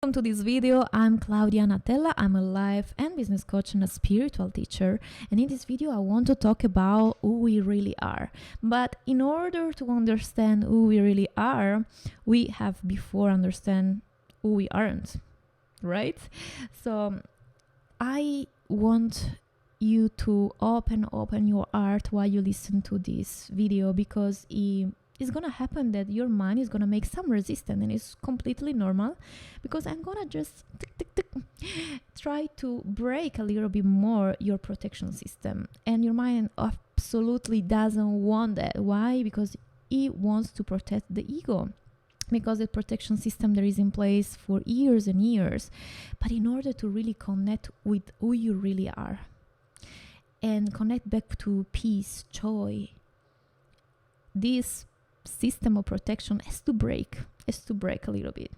Welcome to this video. I'm Claudia Anatella. I'm a life and business coach and a spiritual teacher. And in this video, I want to talk about who we really are. But in order to understand who we really are, we have before understand who we aren't, right? So I want you to open your heart while you listen to this video, because it's gonna happen that your mind is gonna make some resistance, and it's completely normal, because I'm gonna just try to break a little bit more your protection system, and your mind absolutely doesn't want that. Why? Because it wants to protect the ego, because the protection system that is in place for years and years. But in order to really connect with who you really are and connect back to peace, joy, this system of protection has to break a little bit.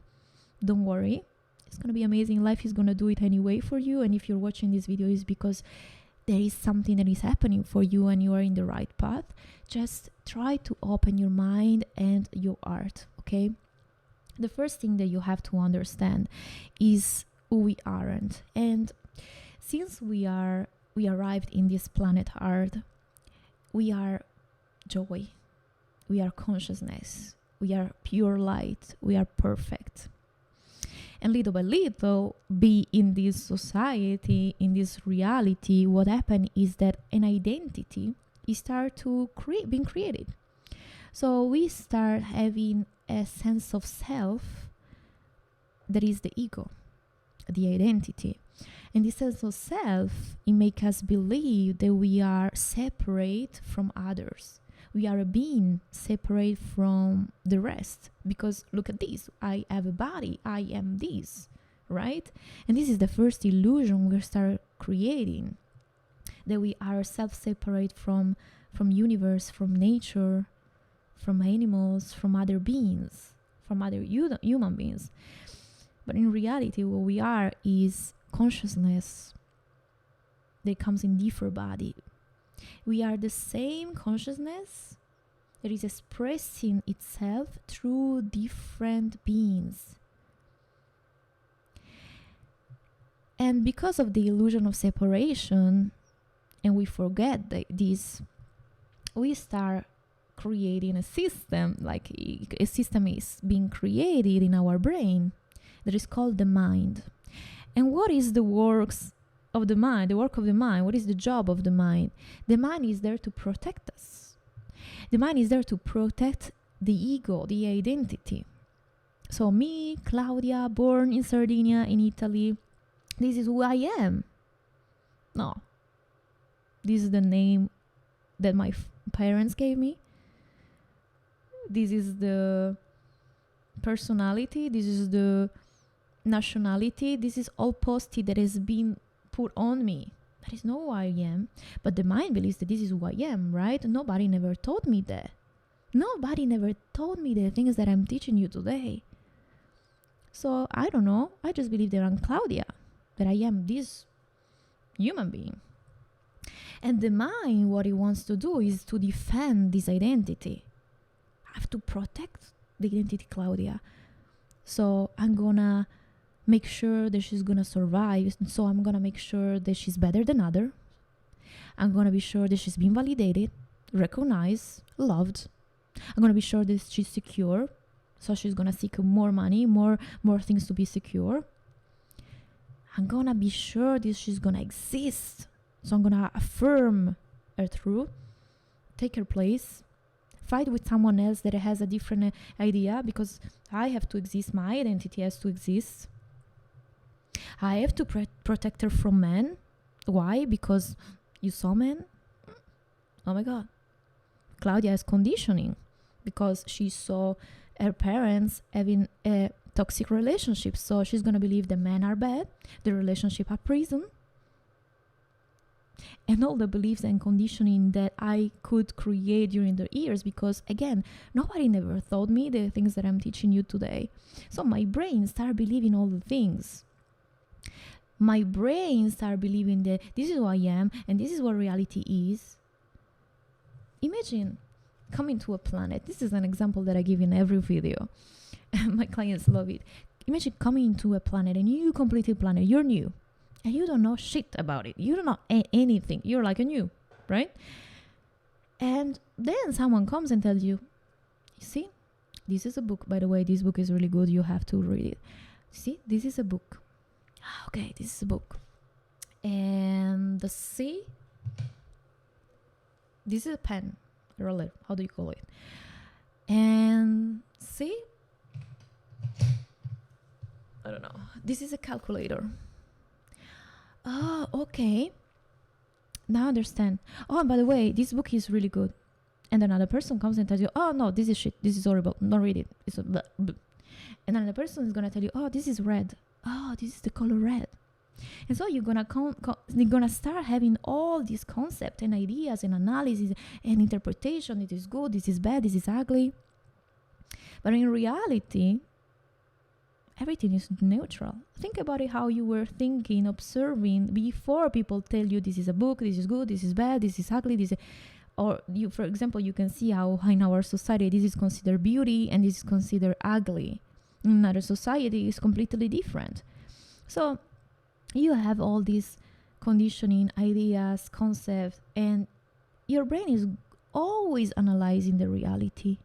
Don't worry, it's gonna be amazing. Life is gonna do it anyway for you. And if you're watching this video, is because there is something that is happening for you and you are in the right path. Just try to open your mind and your heart. Okay, the first thing that you have to understand is who we aren't. And since we arrived in this planet Earth, we are joy, we are consciousness, we are pure light, we are perfect. And little by little, be in this society, in this reality, what happened is that an identity is start to being created. So we start having a sense of self that is the ego, the identity. And this sense of self, it makes us believe that we are separate from others. We are a being separate from the rest, because look at this, I have a body, I am this, right? And this is the first illusion we start creating, that we are self-separate from universe, from nature, from animals, from other beings, from other human beings. But in reality, what we are is consciousness that comes in different body. We are the same consciousness that is expressing itself through different beings. And because of the illusion of separation, and we forget this, we start creating a system, like a system is being created in our brain that is called the mind. And what is the works of the mind, the work of the mind? What is the job of the mind? The mind is there to protect us. The mind is there to protect the ego, the identity. So me, Claudia, born in Sardinia, in Italy, this is who I am. No. This is the name that my parents gave me. This is the personality. This is the nationality. This is all posted that has been put on me. That is not who I am. But the mind believes that this is who I am, right? Nobody never taught me that. Nobody never taught me the things that I'm teaching you today. So I don't know. I just believe that I'm Claudia, that I am this human being. And the mind, what it wants to do is to defend this identity. I have to protect the identity Claudia. So I'm gonna make sure that she's gonna survive. So I'm gonna make sure that she's better than other. I'm gonna be sure that she's been validated, recognized, loved. I'm gonna be sure that she's secure. So she's gonna seek more money, more things to be secure. I'm gonna be sure that she's gonna exist. So I'm gonna affirm her truth, take her place, fight with someone else that has a different idea, because I have to exist, my identity has to exist. I have to protect her from men. Why? Because you saw men? Oh my God. Claudia has conditioning, because she saw her parents having a toxic relationship. So she's going to believe the men are bad, the relationship are prison. And all the beliefs and conditioning that I could create during the years, because again, nobody never taught me the things that I'm teaching you today. So my brain started believing all the things. My brain started believing that this is who I am and this is what reality is. Imagine coming to a planet. This is an example that I give in every video. My clients love it. Imagine coming into a planet, a new completed planet. You're new and you don't know shit about it. You don't know anything. You're like a new, right? And then someone comes and tells you, see, this is a book. By the way, this book is really good. You have to read it. See, this is a book. Okay, this is a book. And the sea, this is a pen, roller. How do you call it? And see, I don't know. This is a calculator. Oh, okay. Now I understand. Oh, and by the way, this book is really good. And another person comes and tells you, oh no, this is shit. This is horrible. Don't read it. It's a blah, blah. And another person is gonna tell you, oh, this is red. Oh, this is the color red. And so you're gonna start having all these concepts and ideas and analysis and interpretation. It is good. This is bad. This is ugly. But in reality, everything is neutral. Think about it, how you were thinking, observing before people tell you this is a book, this is good, this is bad, this is ugly, this is... Or you, for example, you can see how in our society this is considered beauty and this is considered ugly. In another society is completely different. So you have all these conditioning, ideas, concepts, and your brain is always analyzing the reality.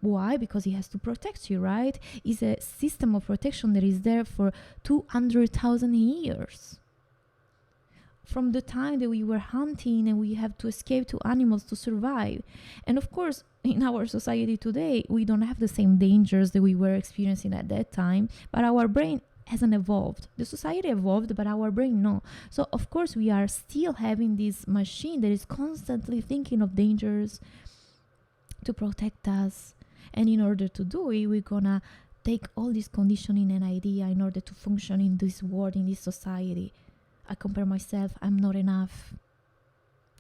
Why? Because it has to protect you, right? It's a system of protection that is there for 200,000 years. From the time that we were hunting and we have to escape to animals to survive. And of course, in our society today, we don't have the same dangers that we were experiencing at that time, but our brain hasn't evolved. The society evolved, but our brain no. So of course, we are still having this machine that is constantly thinking of dangers to protect us. And in order to do it, we're gonna take all this conditioning and idea in order to function in this world, in this society. I compare myself, I'm not enough.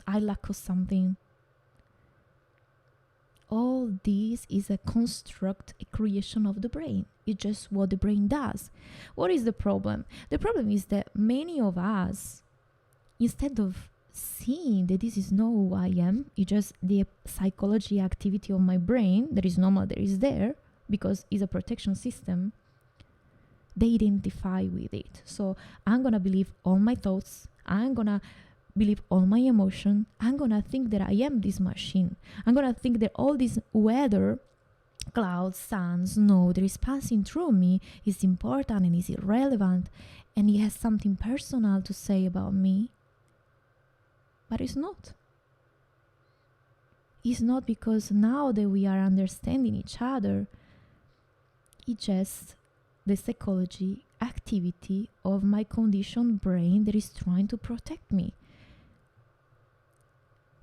I lack of something. All this is a construct, a creation of the brain. It's just what the brain does. What is the problem? The problem is that many of us, instead of seeing that this is not who I am, it's just the psychology activity of my brain that is normal, that is there, because it's a protection system, they identify with it. So I'm gonna believe all my thoughts, I'm gonna believe all my emotion, I'm gonna think that I am this machine. I'm gonna think that all this weather, clouds, sun, snow that is passing through me is important and is irrelevant, and it has something personal to say about me. But it's not. It's not, because now that we are understanding each other, it's just the psychology activity of my conditioned brain that is trying to protect me.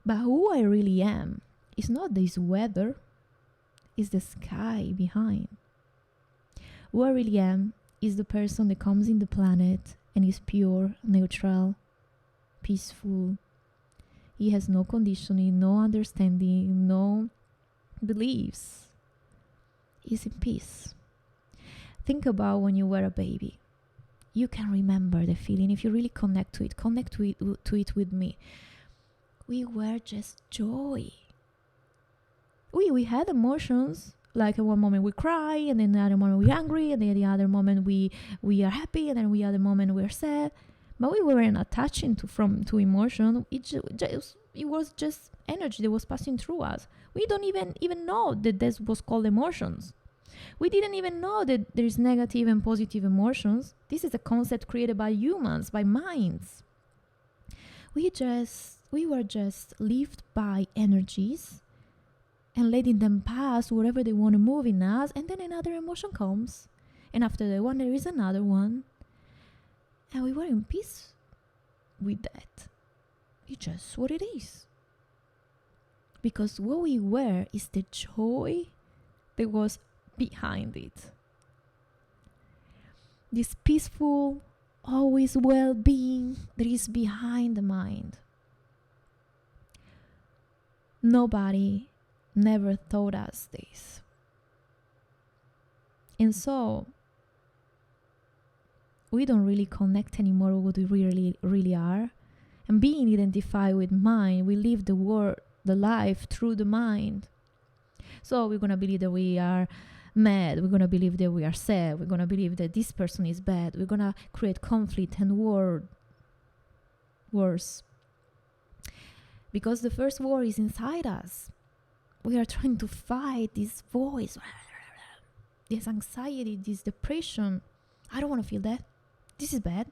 But who I really am is not this weather, it's the sky behind. Who I really am is the person that comes in the planet and is pure, neutral, peaceful. He has no conditioning, no understanding, no beliefs. He's in peace. Think about when you were a baby. You can remember the feeling. If you really connect to it with me. We were just joy. We had emotions. Like at one moment we cry, and then the other moment we're angry, and then the other moment we are happy, and then the other moment we're sad. But we weren't attaching to emotion. It was just energy that was passing through us. We don't even know that this was called emotions. We didn't even know that there is negative and positive emotions. This is a concept created by humans, by minds. We were just lived by energies and letting them pass wherever they want to move in us, and then another emotion comes. And after that one, there is another one. And we were in peace with that. It's just what it is. Because what we were is the joy that was behind it. This peaceful, always well-being that is behind the mind. Nobody never taught us this. And so we don't really connect anymore with what we really are. And being identified with mind, we live the life through the mind. So we're gonna believe that we are mad, we're gonna believe that we are sad, we're gonna believe that this person is bad, we're gonna create conflict and wars. Because the first war is inside us. We are trying to fight this voice, this anxiety, this depression. I don't want to feel that. This is bad.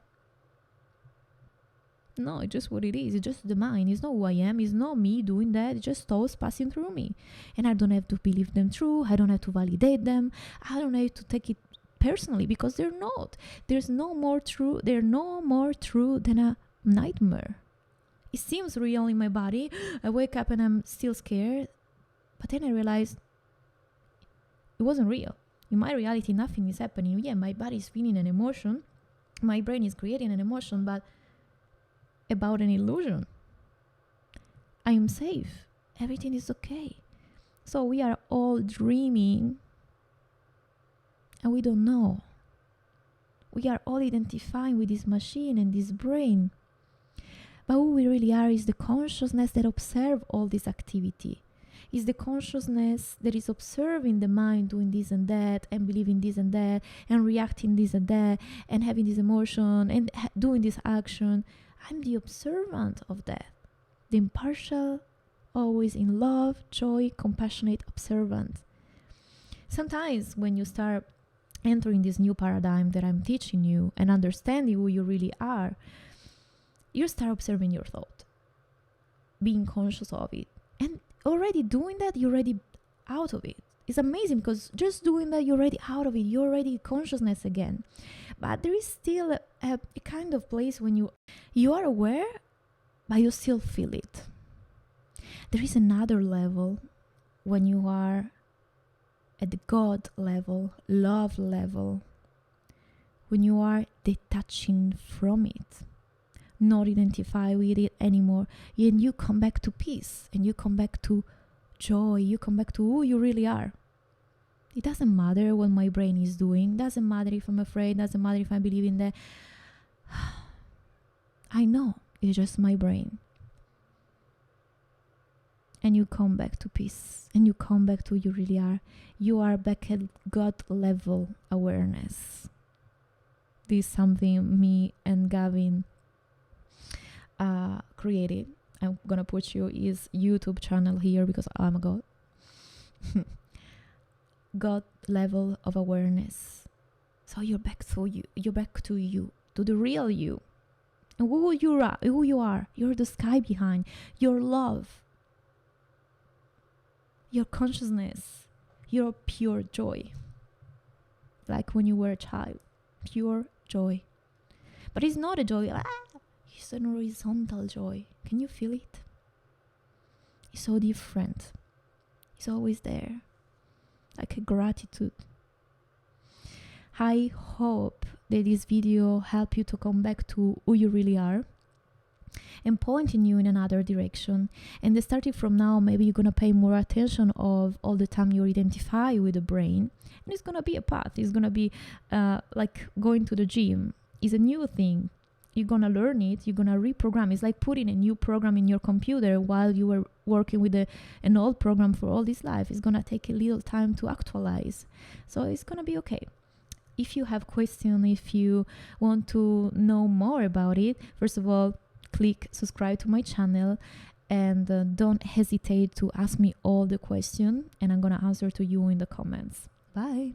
No, it's just what it is. It's just the mind. It's not who I am. It's not me doing that. It's just thoughts passing through me. And I don't have to believe them true. I don't have to validate them. I don't have to take it personally, because they're not. There's no more true. They're no more true than a nightmare. It seems real in my body. I wake up and I'm still scared. But then I realized it wasn't real. In my reality, nothing is happening. Yeah, my body is feeling an emotion. My brain is creating an emotion, but about an illusion. I am safe. Everything is okay. So we are all dreaming and we don't know. We are all identifying with this machine and this brain. But who we really are is the consciousness that observes all this activity. Is the consciousness that is observing the mind doing this and that, and believing this and that, and reacting this and that, and having this emotion, and doing this action. I'm the observant of that. The impartial, always in love, joy, compassionate observant. Sometimes when you start entering this new paradigm that I'm teaching you and understanding who you really are, you start observing your thought, being conscious of it. And already doing that, you're already out of it. It's amazing, because just doing that, you're already out of it. You're already consciousness again. But there is still a kind of place when you are aware, but you still feel it. There is another level when you are at the God level, love level, when you are detaching from it, not identify with it anymore, and you come back to peace, and you come back to joy, you come back to who you really are. It doesn't matter what my brain is doing, doesn't matter if I'm afraid, doesn't matter if I believe in that. I know it's just my brain. And you come back to peace, and you come back to who you really are. You are back at God level awareness. This is something me and Gavin created. I'm gonna put his YouTube channel here because I'm a God. God level of awareness. So you're back to you. You're back to you, to the real you, and who you are. You're the sky behind. Your love. Your consciousness. Your pure joy. Like when you were a child, pure joy. But it's not a joy. It's an horizontal joy. Can you feel it? It's so different. It's always there. Like a gratitude. I hope that this video helped you to come back to who you really are and pointing you in another direction. And starting from now, maybe you're going to pay more attention of all the time you identify with the brain. And it's going to be a path. It's going to be like going to the gym. It's a new thing. You're going to learn it. You're going to reprogram. It's like putting a new program in your computer while you were working with an old program for all this life. It's going to take a little time to actualize. So it's going to be okay. If you have questions, if you want to know more about it, first of all, click subscribe to my channel, and don't hesitate to ask me all the questions, and I'm going to answer to you in the comments. Bye.